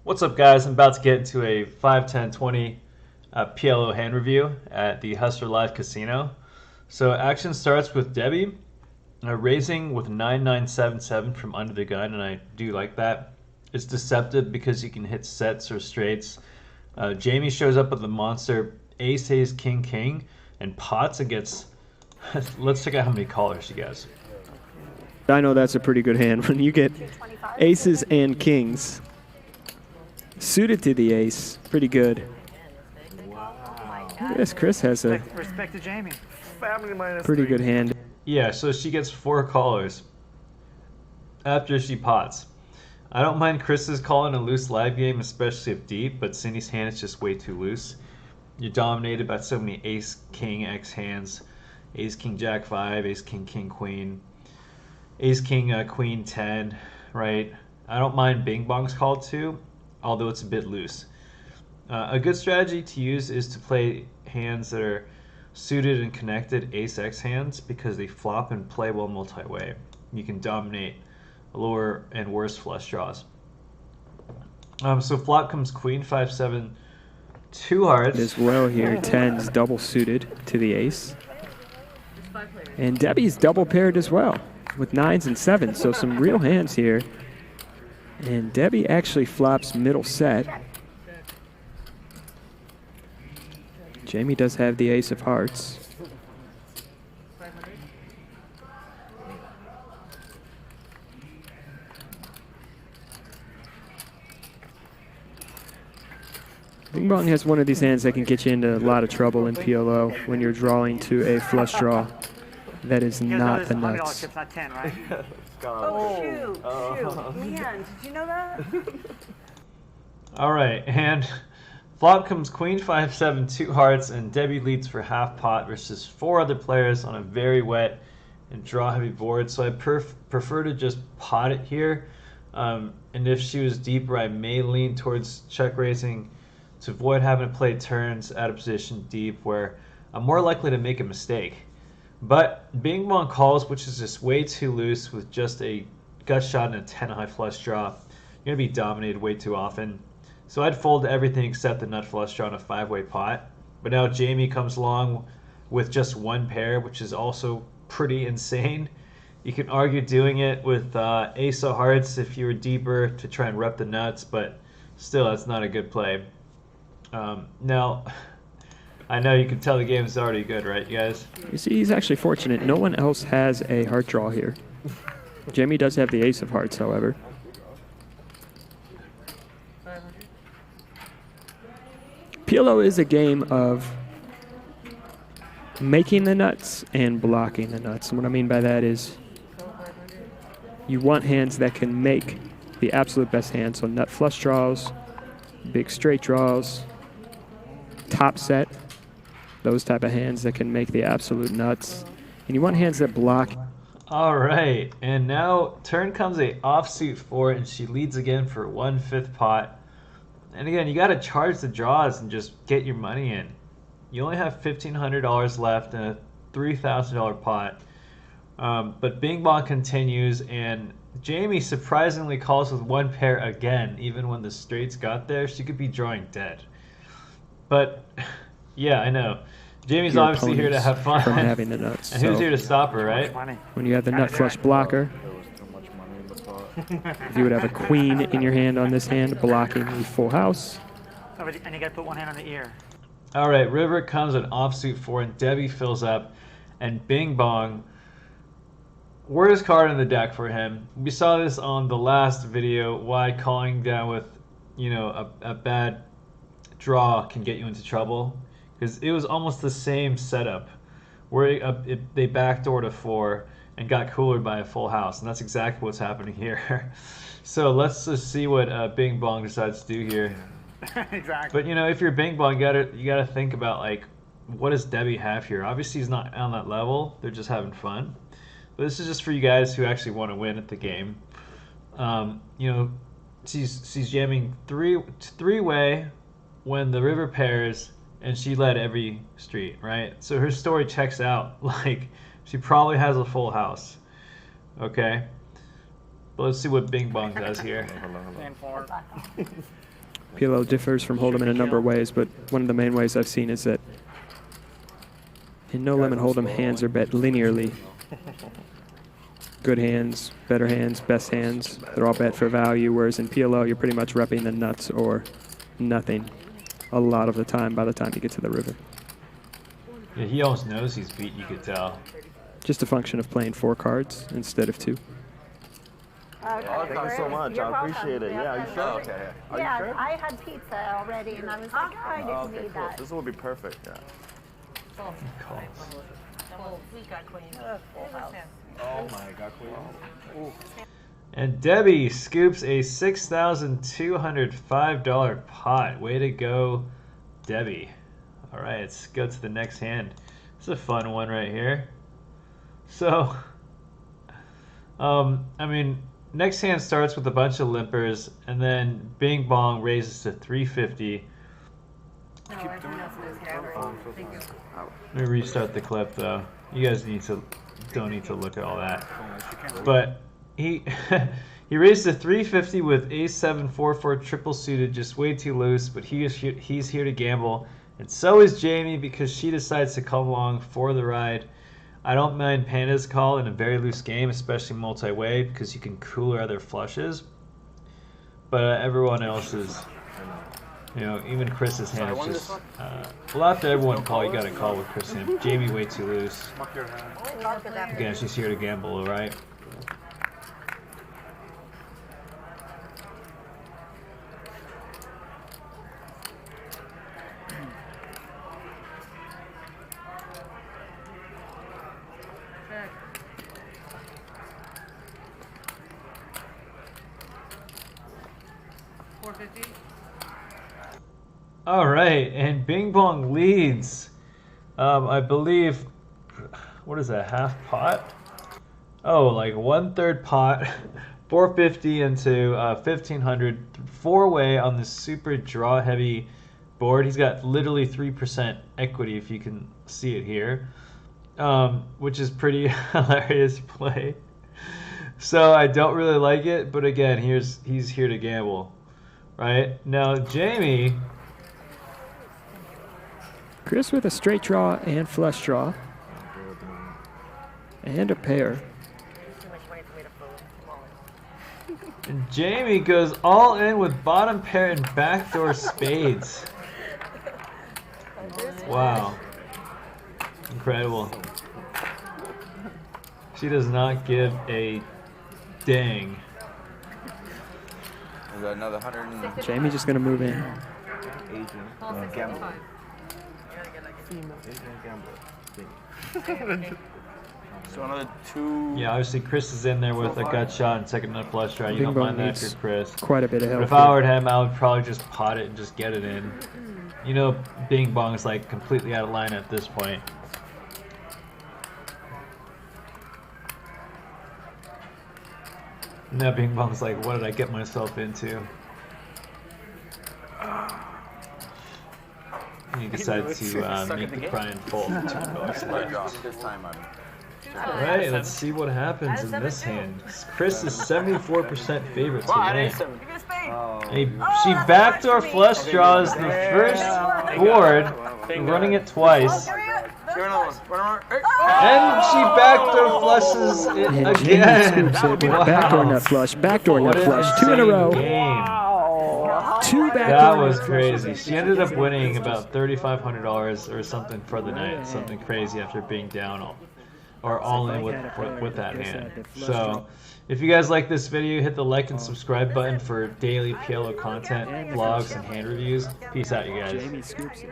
What's up, guys? I'm about to get into a 5, 10, 20 PLO hand review at the Hustler Live Casino. So action starts with Debbie raising with 9977 from under the gun, and I do like that. It's deceptive because you can hit sets or straights. Jamie shows up with the monster ace, ace, king, king, and pots and gets... Let's check out how many callers she gets. I know that's a pretty good hand when you get aces and kings suited to the ace. Pretty good. Yes, Chris has a respect to Jamie. pretty good hand. Yeah, so she gets 4 callers after she pots. I don't mind Chris's calling a loose live game, especially if deep, but Cindy's hand is just way too loose. You're dominated by so many ace, king, x hands. Ace, king, jack, 5, ace, king, king, queen. Ace, king, queen, 10, right? I don't mind Bing Bong's call too, although it's a bit loose. A good strategy to use is to play hands that are suited and connected ace-x hands because they flop and play well multi-way. You can dominate lower and worse flush draws. So flop comes queen, 5, 7, 2 hearts. As well here, 10's double suited to the ace. And Debbie's double paired as well with 9s and 7s, so some real hands here. And Debbie actually flops middle set. Jamie does have the ace of hearts. Bing Bong has one of these hands that can get you into a lot of trouble in PLO when you're drawing to a flush draw that is not the nuts. Not 10, right? Shoot. Man, did you know that? All right, and flop comes queen, 5, 7, 2 hearts, and Debbie leads for half pot versus 4 other players on a very wet and draw heavy board. So I prefer to just pot it here. And if she was deeper, I may lean towards check raising to avoid having to play turns out of position deep where I'm more likely to make a mistake. But Bing Bong calls, which is just way too loose with just a gut shot and a 10 high flush draw. You're going to be dominated way too often. So I'd fold everything except the nut flush draw on a 5-way pot. But now Jamie comes along with just 1 pair, which is also pretty insane. You can argue doing it with ace of hearts if you were deeper to try and rep the nuts, but still that's not a good play. Now, I know you can tell the game is already good, right, you guys? You see, he's actually fortunate. No one else has a heart draw here. Jamie does have the ace of hearts, however. PLO is a game of making the nuts and blocking the nuts. And what I mean by that is you want hands that can make the absolute best hands. So nut flush draws, big straight draws, top set, those type of hands that can make the absolute nuts. And you want hands that block. All right, and now turn comes a offsuit 4, and she leads again for 1/5 pot. And again, you got to charge the draws and just get your money in. You only have $1,500 left in a $3,000 pot. But Bing Bong continues, and Jamie surprisingly calls with 1 pair again, even when the straights got there. She could be drawing dead. But yeah, I know. Jamie's Your obviously here to have fun. From having the nuts. And who's here to stop her, right? When you have the nut flush blocker, you would have a queen in your hand on this hand, blocking the full house. And you got to put 1 hand on the ear. All right, river comes an offsuit 4, and Debbie fills up, and Bing Bong, worst card in the deck for him. We saw this on the last video, why calling down with, a bad draw can get you into trouble, because it was almost the same setup where they backdoored a 4 and got coolered by a full house, and that's exactly what's happening here. So let's just see what Bing Bong decides to do here. Exactly. But if you're Bing Bong, you gotta think about, like, what does Debbie have here? Obviously he's not on that level, they're just having fun. But this is just for you guys who actually want to win at the game. She's jamming three-way when the river pairs, and she led every street, right? So her story checks out. Like, she probably has a full house, okay? But let's see what Bing Bong does here. Hand forward. PLO differs from Hold'em in a number of ways, but one of the main ways I've seen is that in no limit Hold'em, hands are bet linearly. Good hands, better hands, best hands, they're all bet for value, whereas in PLO you're pretty much repping the nuts or nothing a lot of the time by the time you get to the river. Yeah, he almost knows he's beat, you could tell. Just a function of playing 4 cards instead of 2. Okay, Thank you so much. You're I appreciate welcome. it. Yeah, are you sure? Yeah, Okay. Are yeah, you sure? I had pizza already, and I was like, oh, I didn't Okay, need cool. that. This will be perfect. Yeah. Oh my God, queen. And Debbie scoops a $6,205 pot. Way to go, Debbie. All right, let's go to the next hand. It's a fun one right here. So, I mean, next hand starts with a bunch of limpers, and then Bing Bong raises to 350. Let me restart the clip though. You guys don't need to look at all that. But he he raised to 350 with ace-7, 4-4 triple suited, just way too loose. But he's here to gamble, and so is Jamie because she decides to come along for the ride. I don't mind Panda's call in a very loose game, especially multi-way, because you can cooler other flushes. But everyone else is, you know, even Chris's hand is just. Well, after everyone call, you got to call with Chris' hand. Jamie way too loose. Again, she's here to gamble, all right? All right, and Bing Bong leads. I believe, what is that, half pot? Oh, like 1/3 pot, 450 into 1500, 4-way on this super draw-heavy board. He's got literally 3% equity, if you can see it here, which is pretty hilarious play. So I don't really like it, but again, he's here to gamble, right? Now Jamie. Chris with a straight draw and flush draw. And a pair. And Jamie goes all in with bottom pair and backdoor spades. Wow. Incredible. She does not give a dang. We got another 100. Jamie just going to move in. Asian gambler. Asian gambler. So another 2. Yeah, obviously Chris is in there with a gut shot and second and a flush draw. You Bing don't Bong mind that needs if you're Chris. quite a bit of But help. if I were him, I would probably just pot it and just get it in. You know, Bing Bong is like completely out of line at this point. Now Bing Bong's like, what did I get myself into? And he decides to make the cry and fold. $2 This time, Alright, let's see what happens in this hand. Chris is 74% favorite to win. She backdoor flush draws the first board, running it twice. And she backdoor flushes it And Jamie again. scoops it with backdoor nut flush, backdoor What nut an flush, 2 in a insane row. game. 2 backdoor That was nut crazy. flushes. She ended up winning about $3,500 or something for the night. Something crazy after being down all in with that hand. So, if you guys like this video, hit the like and subscribe button for daily PLO content, vlogs, and hand reviews. Peace out, you guys. Jamie scoops it.